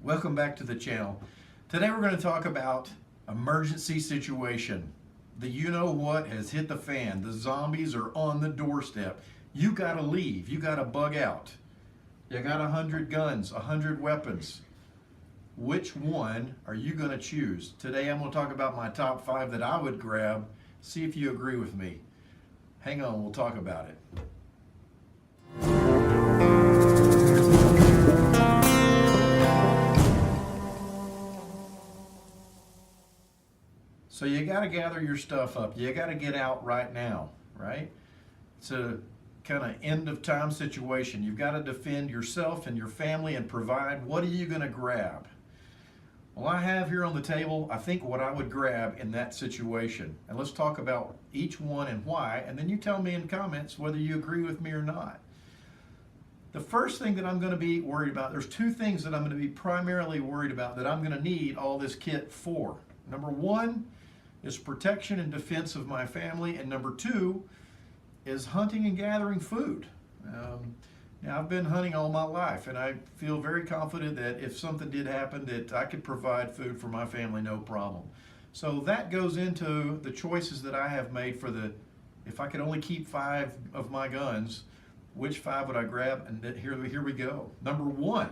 Welcome back to the channel. Today we're going to talk about emergency situation. The you-know-what has hit the fan. The zombies are on the doorstep. You got to leave. You got to bug out. You got 100 guns, 100 weapons. Which one are you going to choose? Today I'm going to talk about my top 5 that I would grab. See if you agree with me. Hang on, we'll talk about it. So you got to gather your stuff up. You got to get out right now, right? It's a kind of end of time situation. You've got to defend yourself and your family and provide. What are you going to grab? Well, I have here on the table, I think, what I would grab in that situation. And let's talk about each one and why, and then you tell me in comments whether you agree with me or not. The first thing that I'm going to be worried about, there's 2 things that I'm going to be primarily worried about that I'm going to need all this kit for. Number 1 is protection and defense of my family, and number 2 is hunting and gathering food. Now, I've been hunting all my life, and I feel very confident that if something did happen, that I could provide food for my family, no problem. So that goes into the choices that I have made for if I could only keep 5 of my guns, which 5 would I grab? And here we go. Number 1.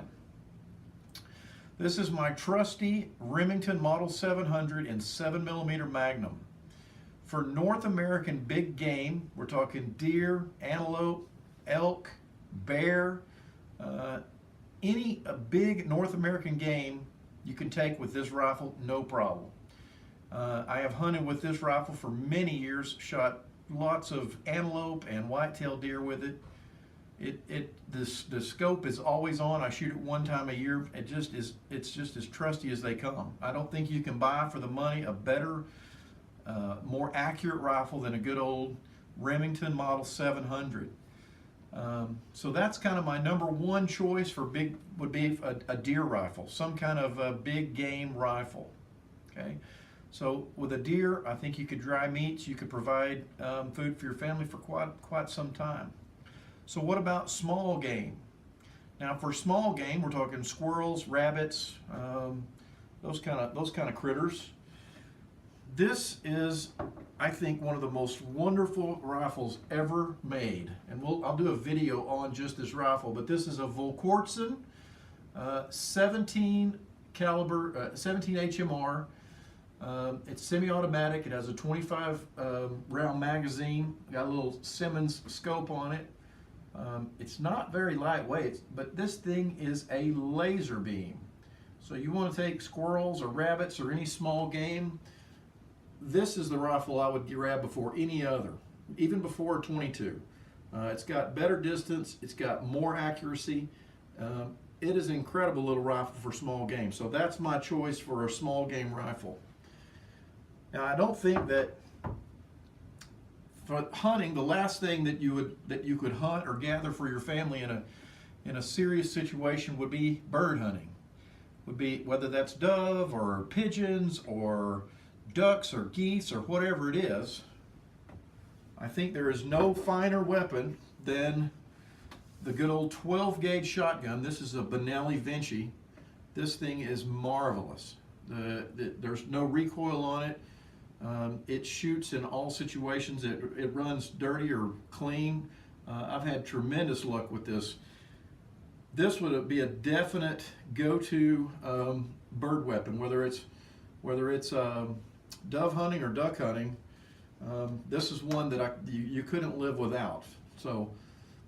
This is my trusty Remington Model 700 in 7mm Magnum. For North American big game, we're talking deer, antelope, elk, bear, any big North American game you can take with this rifle, no problem. I have hunted with this rifle for many years, shot lots of antelope and whitetail deer with it. The scope is always on. I shoot it 1 time a year. It's just as trusty as they come. I don't think you can buy for the money a better, more accurate rifle than a good old Remington Model 700. So that's kind of my number 1 choice for would be a deer rifle, some kind of a big game rifle. Okay, so with a deer, I think you could dry meats. You could provide food for your family for quite some time. So what about small game? Now for small game, we're talking squirrels, rabbits, those kind of critters. This is, I think, one of the most wonderful rifles ever made, and I'll do a video on just this rifle. But this is a Volquartsen 17 caliber, 17 HMR. It's semi-automatic. It has a 25 round magazine. Got a little Simmons scope on it. It's not very lightweight, but this thing is a laser beam. So you want to take squirrels or rabbits or any small game, this is the rifle I would grab before any other, even before a 22. It's got better distance, it's got more accuracy. It is an incredible little rifle for small game. So that's my choice for a small game rifle. Now I don't think that for hunting, the last thing that you could hunt or gather for your family in a serious situation would be bird hunting. Would be whether that's dove or pigeons or ducks or geese or whatever it is. I think there is no finer weapon than the good old 12 gauge shotgun. This is a Benelli Vinci. This thing is marvelous. There's no recoil on it. It shoots in all situations. It runs dirty or clean. I've had tremendous luck with this. This would be a definite go-to bird weapon, whether it's dove hunting or duck hunting. This is one that you couldn't live without. So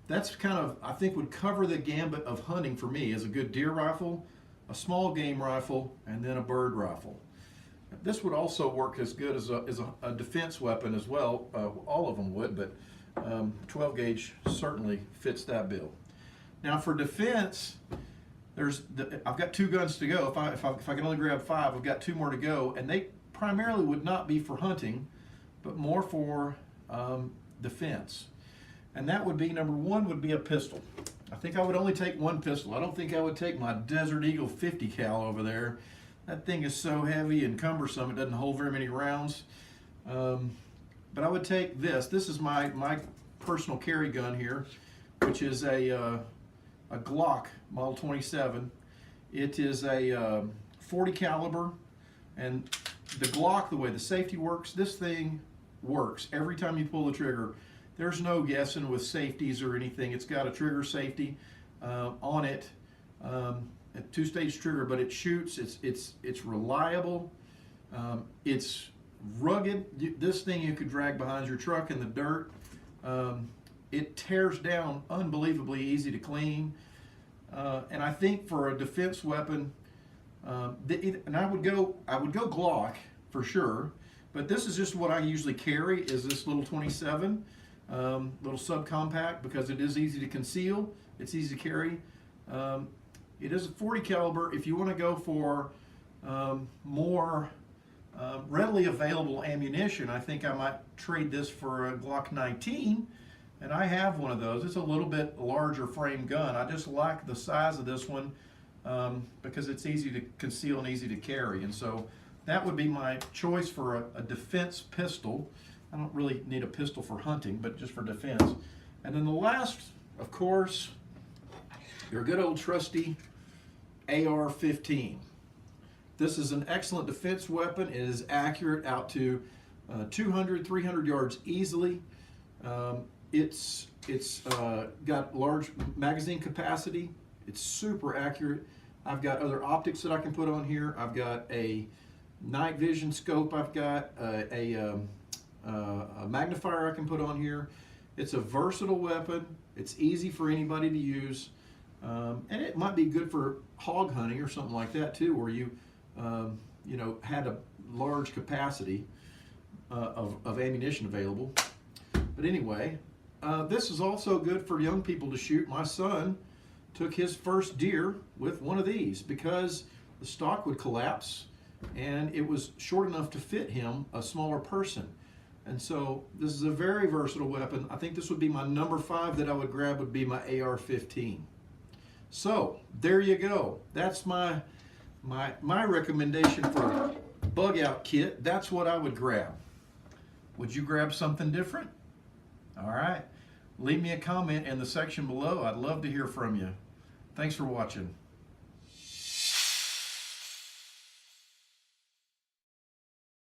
that's kind of, I think, would cover the gambit of hunting for me, as a good deer rifle, a small game rifle, and then a bird rifle. This would also work as good as a defense weapon as well. All of them would, but 12 gauge certainly fits that bill. Now for defense, I've got 2 guns to go. If I can only grab 5, I've got 2 more to go, and they primarily would not be for hunting, but more for defense. And that would be, number 1 would be a pistol. I think I would only take 1 pistol. I don't think I would take my Desert Eagle 50 cal over there. That thing is so heavy and cumbersome, it doesn't hold very many rounds. But I would take this. This is my personal carry gun here, which is a Glock Model 27. It is a 40 caliber, and the Glock, the way the safety works, this thing works every time you pull the trigger. There's no guessing with safeties or anything. It's got a trigger safety on it, a two-stage trigger, but it shoots. It's reliable. It's rugged. This thing you could drag behind your truck in the dirt. It tears down unbelievably easy to clean. And I think for a defense weapon, and I would go Glock for sure, but this is just what I usually carry, is this little 27, little subcompact, because it is easy to conceal, it's easy to carry. It is a 40 caliber. If you want to go for more readily available ammunition, I think I might trade this for a Glock 19. And I have one of those. It's a little bit larger frame gun. I just like the size of this one because it's easy to conceal and easy to carry. And so that would be my choice for a defense pistol. I don't really need a pistol for hunting, but just for defense. And then the last, of course, your good old trusty AR-15. This is an excellent defense weapon. It is accurate out to 200, 300 yards easily. It's got large magazine capacity. It's super accurate. I've got other optics that I can put on here. I've got a night vision scope. I've got a magnifier I can put on here. It's a versatile weapon. It's easy for anybody to use. And it might be good for hog hunting or something like that too, where you had a large capacity of ammunition available. But anyway, this is also good for young people to shoot. My son took his first deer with one of these because the stock would collapse and it was short enough to fit him, a smaller person. And so this is a very versatile weapon. I think this would be my number 5 that I would grab, would be my AR-15. So there you go. That's my recommendation for bug out kit. That's what I would grab. Would you grab something different? All right. Leave me a comment in the section below. I'd love to hear from you. Thanks for watching.